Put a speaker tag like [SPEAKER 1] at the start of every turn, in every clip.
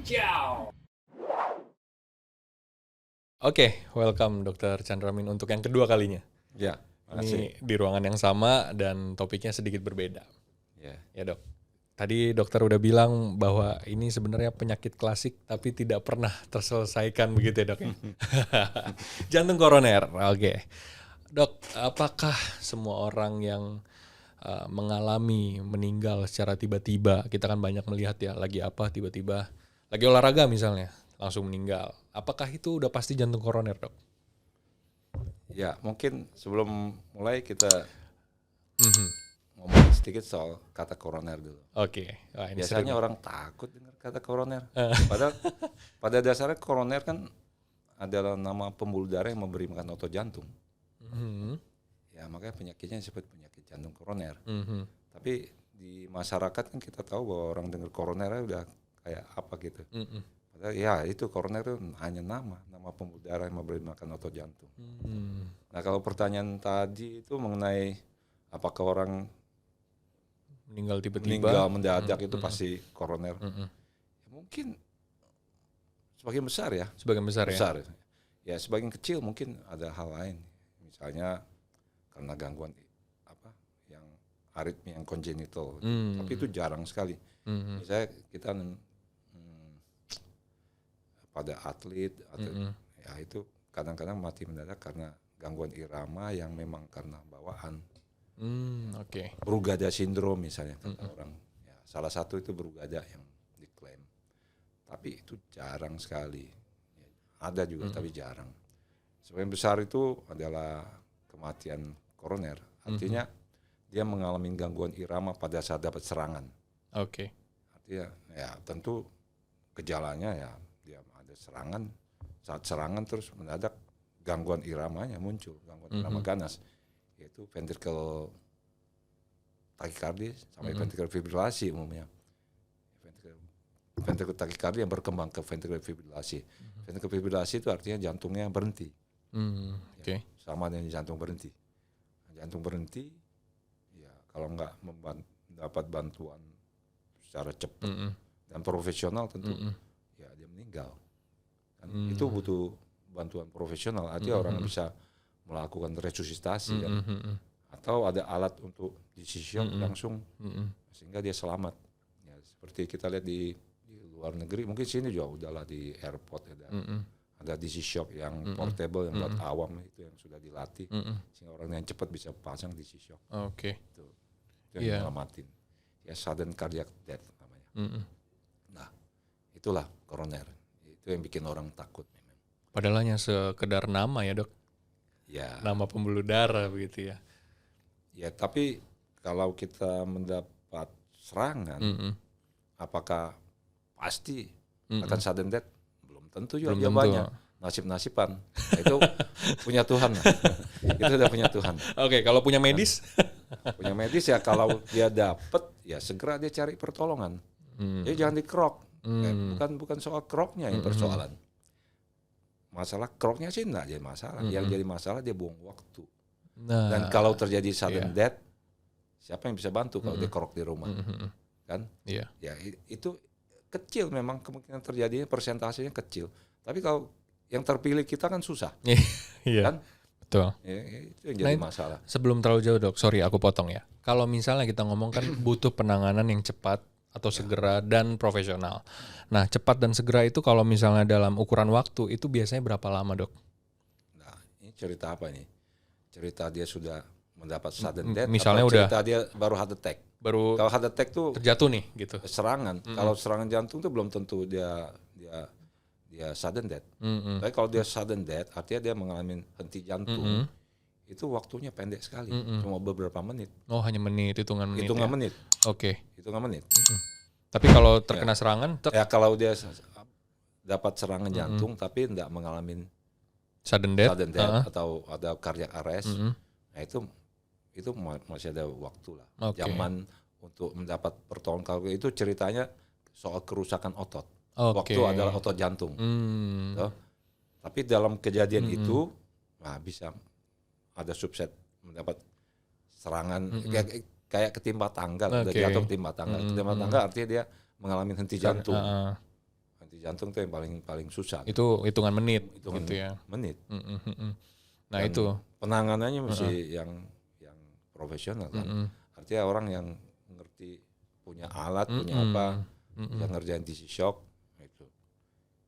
[SPEAKER 1] Ciao.
[SPEAKER 2] Oke, welcome Dr. Chandramin untuk yang kedua kalinya.
[SPEAKER 3] Ya, makasih.
[SPEAKER 2] Ini di ruangan yang sama dan topiknya sedikit berbeda.
[SPEAKER 3] Ya.
[SPEAKER 2] Ya dok. Tadi dokter udah bilang bahwa ini sebenarnya penyakit klasik tapi tidak pernah terselesaikan begitu ya dok ya? Jantung koroner, oke. Dok, apakah semua orang yang mengalami meninggal secara tiba-tiba, kita kan banyak melihat ya, lagi apa tiba-tiba, lagi olahraga misalnya, langsung meninggal. Apakah itu udah pasti jantung koroner dok?
[SPEAKER 3] Ya, mungkin sebelum mulai kita ngomong sedikit soal kata koroner dulu.
[SPEAKER 2] Oke. Wah, ini
[SPEAKER 3] Biasanya
[SPEAKER 2] seru.
[SPEAKER 3] orang takut dengar kata koroner. Padahal pada dasarnya koroner kan adalah nama pembuluh darah yang memberi makan otot jantung. Ya, makanya penyakitnya disebut penyakit jantung koroner. Tapi di masyarakat kan kita tahu bahwa orang dengar koroner udah kayak apa gitu. Padahal ya itu koroner itu hanya nama pembuluh darah yang memberi makan otot jantung. Nah, kalau pertanyaan tadi itu mengenai apakah orang
[SPEAKER 2] Meninggal tiba-tiba.
[SPEAKER 3] meninggal mendadak itu pasti koroner. Ya, mungkin sebagian besar ya.
[SPEAKER 2] Sebagian besar ya.
[SPEAKER 3] Ya, sebagian kecil mungkin ada hal lain. Misalnya karena gangguan yang aritmia yang congenital. Tapi itu jarang sekali. Misalnya kita pada atlet atau ya itu kadang-kadang mati mendadak karena gangguan irama yang memang karena bawaan.
[SPEAKER 2] Oke.
[SPEAKER 3] Brugada sindrom misalnya kata orang. Ya, salah satu itu Brugada yang diklaim. Tapi itu jarang sekali. Ya, ada juga tapi jarang. Sebagian besar itu adalah kematian koroner. Artinya dia mengalami gangguan irama pada saat dapat serangan.
[SPEAKER 2] Oke.
[SPEAKER 3] Artinya ya tentu gejalanya ya dia ada serangan. Saat serangan terus mendadak gangguan iramanya muncul. Gangguan irama ganas. Yaitu ventricle tachycardia sampai ventricle fibrilasi umumnya. Ventricle tachycardia yang berkembang ke ventricle fibrilasi. Ventricle fibrilasi itu artinya jantungnya berhenti.
[SPEAKER 2] Oke.
[SPEAKER 3] Ya, sama dengan jantung berhenti. Jantung berhenti, ya kalau nggak mendapat bantuan secara cepat dan profesional tentu, ya dia meninggal. Kan itu butuh bantuan profesional. Artinya orang bisa melakukan resusitasi kan? Atau ada alat untuk shock langsung sehingga dia selamat. Ya, seperti kita lihat di luar negeri, mungkin sini juga udahlah di airport ada shock yang portable yang buat awam itu yang sudah dilatih sehingga orang yang cepat bisa pasang shock.
[SPEAKER 2] Oke.
[SPEAKER 3] Itu yang nyelamatin. Ya sudden cardiac death namanya. Nah, itulah koroner. Itu yang bikin orang takut memang.
[SPEAKER 2] Padahal hanya sekedar nama ya dok.
[SPEAKER 3] Ya.
[SPEAKER 2] Nama pembuluh darah begitu ya.
[SPEAKER 3] Ya, tapi kalau kita mendapat serangan, apakah pasti akan sudden death? Belum tentu juga jawabannya. Nasib-nasiban. Nah, itu punya Tuhan. Itu udah punya Tuhan.
[SPEAKER 2] Oke, kalau punya medis?
[SPEAKER 3] Punya medis ya kalau dia dapat ya segera dia cari pertolongan. Jadi jangan dikerok. Bukan soal keroknya yang persoalan. Masalah keroknya sih enggak jadi masalah. Yang jadi masalah dia buang waktu.
[SPEAKER 2] Nah,
[SPEAKER 3] Dan kalau terjadi sudden death, siapa yang bisa bantu kalau dia kerok di rumah? Kan?
[SPEAKER 2] Iya.
[SPEAKER 3] Ya itu kecil memang kemungkinan terjadinya, persentasenya kecil. Tapi kalau yang terpilih kita kan susah.
[SPEAKER 2] Iya.
[SPEAKER 3] Kan?
[SPEAKER 2] Betul.
[SPEAKER 3] Ya, itu yang jadi masalah.
[SPEAKER 2] Sebelum terlalu jauh dok, sorry aku potong ya. Kalau misalnya kita ngomong kan butuh penanganan yang cepat atau segera dan profesional. Nah, cepat dan segera itu kalau misalnya dalam ukuran waktu itu biasanya berapa lama dok?
[SPEAKER 3] Nah, ini cerita apa nih? Cerita dia sudah mendapat sudden death,
[SPEAKER 2] misalnya
[SPEAKER 3] atau
[SPEAKER 2] udah
[SPEAKER 3] cerita dia baru heart attack. Kalau heart attack tuh
[SPEAKER 2] Terjatuh nih gitu.
[SPEAKER 3] serangan. Kalau serangan jantung tuh belum tentu dia sudden death. Tapi kalau dia sudden death, artinya dia mengalami henti jantung. Itu waktunya pendek sekali, cuma beberapa menit.
[SPEAKER 2] Oh, hanya menit, hitungan menit.
[SPEAKER 3] Hitungan
[SPEAKER 2] ya?
[SPEAKER 3] menit.
[SPEAKER 2] Oke.
[SPEAKER 3] Hitungan menit.
[SPEAKER 2] Tapi kalau terkena serangan,
[SPEAKER 3] Ya kalau dia dapat serangan jantung tapi tidak mengalami
[SPEAKER 2] sudden death,
[SPEAKER 3] atau ada cardiac arrest, nah itu masih ada waktu lah.
[SPEAKER 2] Oke.
[SPEAKER 3] Zaman untuk mendapat pertolongan. Kalau itu ceritanya soal kerusakan otot.
[SPEAKER 2] Oke.
[SPEAKER 3] Waktu adalah otot jantung. Tuh. Tapi dalam kejadian itu, nah bisa ada subset mendapat serangan kayak ketimpa tangga, udah jatuh ketimpa tangga. Ketimpa tangga artinya dia mengalami henti jantung. Henti jantung itu yang paling susah.
[SPEAKER 2] Itu hitungan menit
[SPEAKER 3] Hitungan
[SPEAKER 2] gitu ya.
[SPEAKER 3] menit.
[SPEAKER 2] Nah,
[SPEAKER 3] Dan
[SPEAKER 2] itu.
[SPEAKER 3] penanganannya mesti yang profesional kan. Artinya orang yang ngerti, punya alat, punya apa, bisa ngerjain DC shock itu.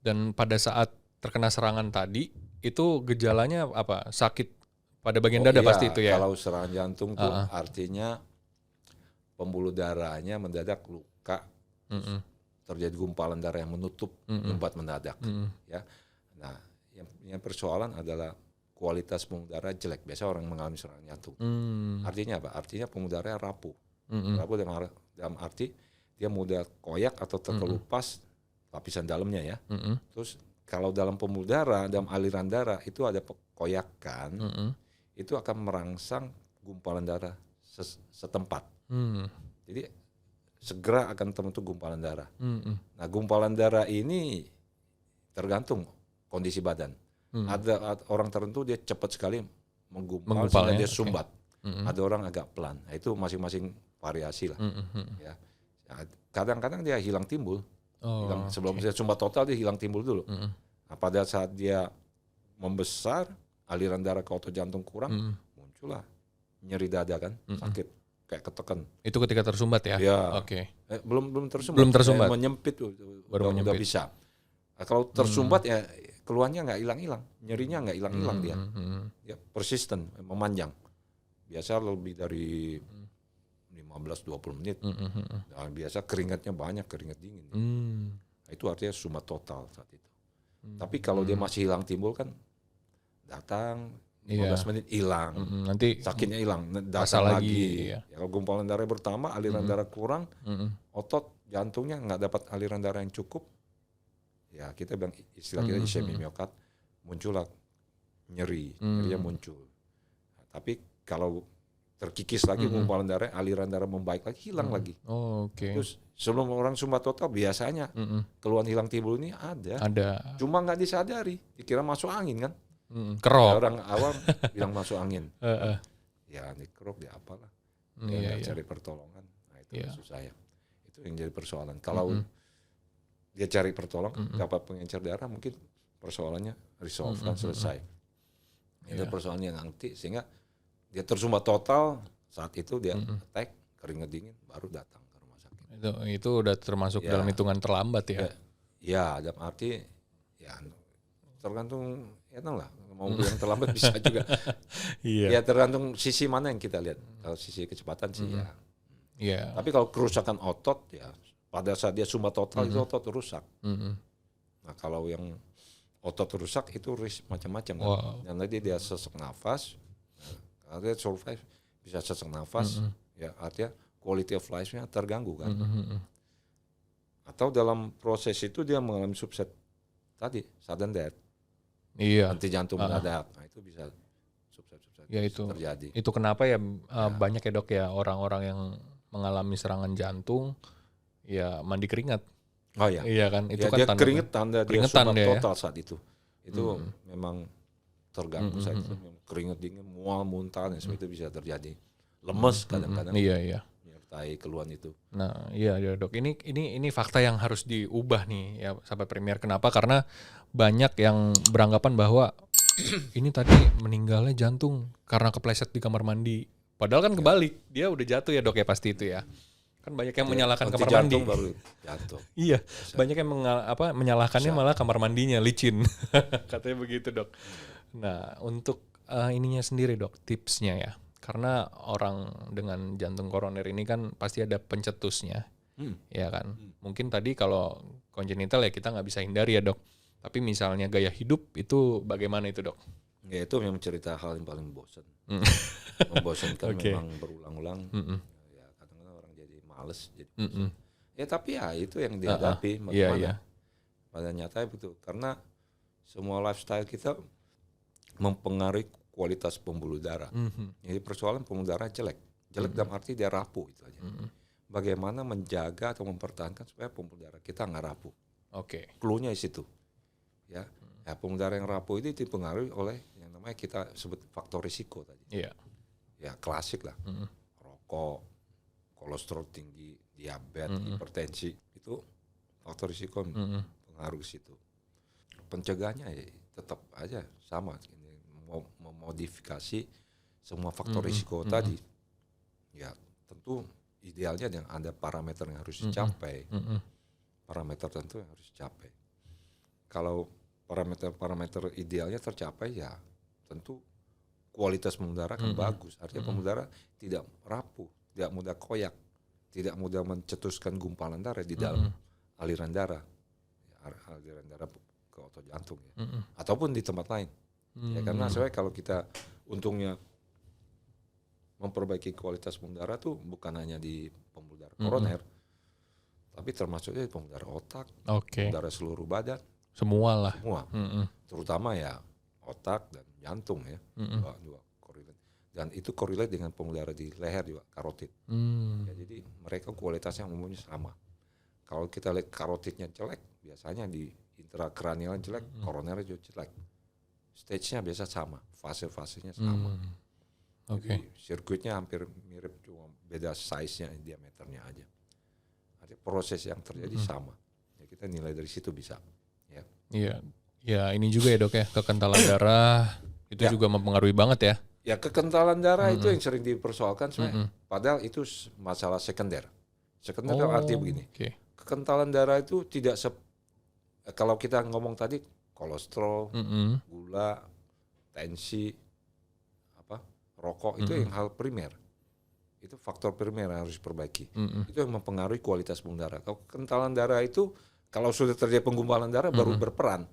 [SPEAKER 2] Dan pada saat terkena serangan tadi, itu gejalanya apa? Sakit pada bagian dada
[SPEAKER 3] Iya,
[SPEAKER 2] pasti itu ya?
[SPEAKER 3] kalau serangan jantung tuh artinya pembuluh darahnya mendadak luka, terjadi gumpalan darah yang menutup, menyumbat mendadak. Ya, nah yang persoalan adalah kualitas pembuluh darah jelek. Biasa orang mengalami serangan jantung. Artinya apa? Artinya pembuluh darahnya rapuh. Rapuh dalam arti dia mudah koyak atau terkelupas lapisan dalamnya ya. Terus kalau dalam pembuluh darah, dalam aliran darah itu ada koyakan, itu akan merangsang gumpalan darah setempat. Jadi segera akan terbentuk gumpalan darah. Nah, gumpalan darah ini tergantung kondisi badan. Ada orang tertentu dia cepat sekali menggumpal sehingga dia sumbat. Ada orang agak pelan. Nah, itu masing-masing variasi lah. Ya. Kadang-kadang dia hilang timbul. Sebelum dia sumbat total dia hilang timbul dulu. Nah, pada saat dia membesar, aliran darah ke otot jantung kurang, muncullah nyeri dada kan, sakit. Kayak ketekan.
[SPEAKER 2] Itu ketika tersumbat ya?
[SPEAKER 3] Ya.
[SPEAKER 2] Oke.
[SPEAKER 3] Belum tersumbat.
[SPEAKER 2] Belum tersumbat.
[SPEAKER 3] Menyempit
[SPEAKER 2] Baru
[SPEAKER 3] udah bisa. Nah, kalau tersumbat ya keluarnya nggak hilang-hilang, nyerinya nggak hilang-hilang dia. Ya, persisten, memanjang. Biasa lebih dari 15-20 menit. Nah, biasa keringatnya banyak, keringat dingin. Nah, itu artinya sumbat total saat itu. Tapi kalau dia masih hilang timbul kan datang 15 menit hilang,
[SPEAKER 2] nanti
[SPEAKER 3] sakitnya hilang, datang lagi.
[SPEAKER 2] Ya.
[SPEAKER 3] Ya, kalau gumpalan darah bertambah, aliran darah kurang, otot jantungnya nggak dapat aliran darah yang cukup, ya kita bilang istilah kita ischemia miokard, muncullah nyerinya muncul. Nah, tapi kalau terkikis lagi gumpalan darah, aliran darah membaik lagi, hilang lagi. Terus sebelum orang sumbat total biasanya keluhan hilang timbul ini ada. Cuma nggak disadari, dikira masuk angin kan.
[SPEAKER 2] Kerok.
[SPEAKER 3] Orang awam bilang masuk angin. Ya ini kerok dia apalah. Cari pertolongan. Nah itu susah ya. Itu yang jadi persoalan. Kalau dia cari pertolongan, dapat pengencer darah, mungkin persoalannya resolve kan, selesai. Itu persoalan yang nanti sehingga dia tersumbat total, saat itu dia attack, keringat dingin, baru datang ke rumah sakit.
[SPEAKER 2] Itu udah termasuk dalam hitungan terlambat ya?
[SPEAKER 3] Ya, dalam arti ya tergantung ya tahu lah, mau bilang terlambat bisa juga. Ya tergantung sisi mana yang kita lihat. Kalau sisi kecepatan sih ya. Tapi kalau kerusakan otot ya pada saat dia sumbat total itu otot rusak. Nah kalau yang otot rusak itu risk macam-macam kan. Dan nanti dia sesak nafas, kalau dia survive bisa sesak nafas, ya artinya quality of life-nya terganggu kan. Atau dalam proses itu dia mengalami subset tadi sudden death. Henti jantung mendadak. Nah itu bisa subset
[SPEAKER 2] ya, itu
[SPEAKER 3] terjadi.
[SPEAKER 2] Itu kenapa ya banyak ya dok ya orang-orang yang mengalami serangan jantung ya mandi keringat.
[SPEAKER 3] Oh ya.
[SPEAKER 2] Iya kan, itu
[SPEAKER 3] ya,
[SPEAKER 2] kan
[SPEAKER 3] dia keringet tanda dia sumbat total
[SPEAKER 2] ya?
[SPEAKER 3] saat itu. Itu memang terganggu saat itu. Keringet dingin, mual, muntah dan sebagainya itu bisa terjadi. Lemes kadang-kadang.
[SPEAKER 2] Iya.
[SPEAKER 3] Menyertai keluhan itu.
[SPEAKER 2] Nah, iya dok. Ini fakta yang harus diubah nih ya sahabat Premier. Kenapa? Karena banyak yang beranggapan bahwa ini tadi meninggalnya jantung karena kepleset di kamar mandi. Padahal kan kebalik, dia udah jatuh ya dok ya pasti itu ya. Kan banyak yang menyalahkan kamar mandi.
[SPEAKER 3] Baru jatuh.
[SPEAKER 2] Iya, banyak yang menyalahkannya malah kamar mandinya licin. Katanya begitu dok. Nah untuk ininya sendiri dok, tipsnya ya. Karena orang dengan jantung koroner ini kan pasti ada pencetusnya, ya kan. Mungkin tadi kalau congenital ya kita nggak bisa hindari ya dok. Tapi misalnya gaya hidup itu bagaimana itu dok?
[SPEAKER 3] Ya itu memang cerita hal yang paling bosan. Membosankan memang berulang-ulang. Ya kadang-kadang orang jadi males. Ya tapi ya itu yang dihadapi. Pada nyatanya betul. Karena semua lifestyle kita mempengaruhi kualitas pembuluh darah. Jadi persoalan pembuluh darah jelek. Jelek dalam arti dia rapuh itu aja. Bagaimana menjaga atau mempertahankan supaya pembuluh darah kita nggak rapuh. Clue-nya di situ. Ya, pembuluh darah yang rapuh itu dipengaruhi oleh yang namanya kita sebut faktor risiko tadi. Ya klasik lah. Rokok, kolesterol tinggi, diabetes, hipertensi itu faktor risiko pengaruh ke situ. Pencegahannya ya tetap aja sama, memodifikasi semua faktor risiko tadi. Ya tentu idealnya yang ada parameter yang harus dicapai, parameter tentu yang harus dicapai. Kalau parameter idealnya tercapai, ya tentu kualitas pembuluh darah kan bagus. Artinya pembuluh darah tidak rapuh, tidak mudah koyak, tidak mudah mencetuskan gumpalan darah di dalam aliran darah, aliran darah ke otot jantung ya, ataupun di tempat lain. Ya karena sebenarnya kalau kita untungnya memperbaiki kualitas pembuluh darah tuh bukan hanya di pembuluh darah koroner, tapi termasuknya di pembuluh darah otak, pembuluh darah seluruh badan.
[SPEAKER 2] Semua lah.
[SPEAKER 3] Semua. Terutama ya otak dan jantung ya. Dua korelate. Dan itu korelate dengan pembuluh darah di leher juga, karotid. Ya, jadi mereka kualitasnya umumnya sama. Kalau kita lihat karotidnya jelek, biasanya di intrakranial jelek, koroner juga jelek. Stage-nya biasa sama, fase-fasenya sama. Jadi sirkuitnya hampir mirip, cuma beda size-nya, diameternya aja. Artinya proses yang terjadi sama. Ya, kita nilai dari situ bisa.
[SPEAKER 2] Iya, ya ini juga ya dok ya, kekentalan darah itu juga mempengaruhi banget ya.
[SPEAKER 3] Ya kekentalan darah itu yang sering dipersoalkan sebenarnya. Padahal itu masalah sekunder. Sekunder artinya begini. Kekentalan darah itu tidak kalau kita ngomong tadi kolesterol, gula, tensi, rokok itu yang hal primer. Itu faktor primer yang harus diperbaiki. Itu yang mempengaruhi kualitas pembuluh darah. Kalau kekentalan darah itu kalau sudah terjadi penggumpalan darah baru berperan.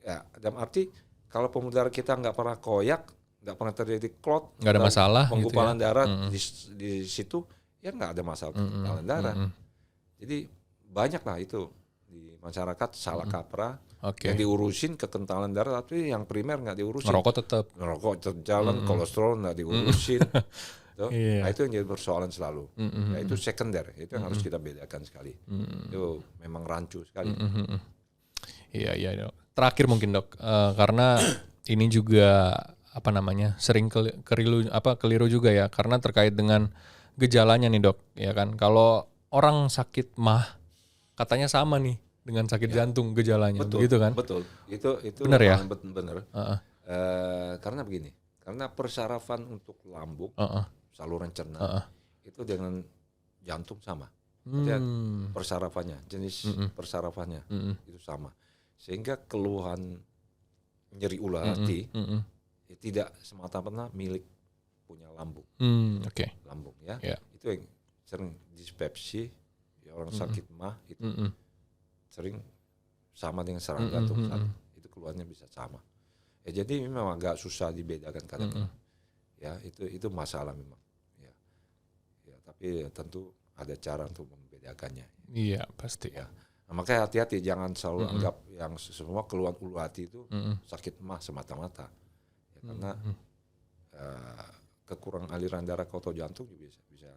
[SPEAKER 3] Ya, dalam arti kalau pembuluh darah kita nggak pernah koyak, nggak pernah terjadi clot,
[SPEAKER 2] nggak ada masalah,
[SPEAKER 3] penggumpalan
[SPEAKER 2] gitu ya?
[SPEAKER 3] darah di situ, ya nggak ada masalah kekentalan darah. Jadi banyak lah itu di masyarakat salah kaprah. Yang diurusin kekentalan darah, tapi yang primer nggak diurusin.
[SPEAKER 2] Ngerokok tetap
[SPEAKER 3] jalan, kolesterol nggak diurusin. Nah itu yang jadi persoalan selalu. Nah, itu sekunder, itu yang harus kita bedakan sekali. Itu memang rancu sekali.
[SPEAKER 2] Iya. Terakhir mungkin dok, karena ini juga sering keliru juga ya, karena terkait dengan gejalanya nih dok, ya kan? Kalau orang sakit MAH, katanya sama nih dengan sakit jantung gejalanya, begitu kan?
[SPEAKER 3] Betul. Itu
[SPEAKER 2] benar ya?
[SPEAKER 3] Benar. Karena begini, karena persarafan untuk lambung, saluran cerna itu dengan jantung sama. Persarafannya, jenis persarafannya itu sama. Sehingga keluhan nyeri ulah hati tidak semata-mata milik punya lambung. Lambung ya. Itu yang sering dispepsi, ya, orang sakit MAH itu sering sama dengan serangan jantung. Itu keluhannya bisa sama. Ya, jadi memang agak susah dibedakan kadang-kadang. Ya, itu masalah memang. Ya, tapi tentu ada cara untuk membedakannya.
[SPEAKER 2] Iya, pasti.
[SPEAKER 3] Ya. Nah, makanya hati-hati, jangan selalu anggap yang semua keluhan ulu hati itu sakit MAH semata-mata. Ya, karena kekurangan aliran darah ke otot jantung juga bisa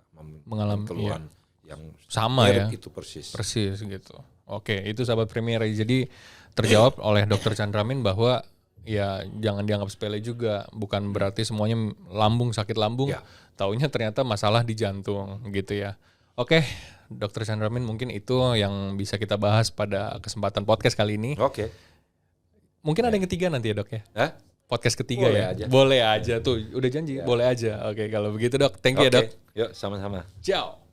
[SPEAKER 3] mengalami keluhan yang
[SPEAKER 2] sama ya.
[SPEAKER 3] Itu persis
[SPEAKER 2] gitu. Oke, itu sahabat Premier. Jadi terjawab oleh Dr. Chandramin bahwa ya jangan dianggap sepele juga, bukan berarti semuanya sakit lambung, taunya ternyata masalah di jantung gitu ya. Oke, Dr. Chandramin, mungkin itu yang bisa kita bahas pada kesempatan podcast kali ini. Mungkin ada yang ketiga nanti ya dok ya? Podcast ketiga boleh aja. Boleh aja tuh, udah janji boleh aja. Oke, kalau begitu dok, thank you ya dok.
[SPEAKER 3] Yuk, sama-sama.
[SPEAKER 2] Ciao.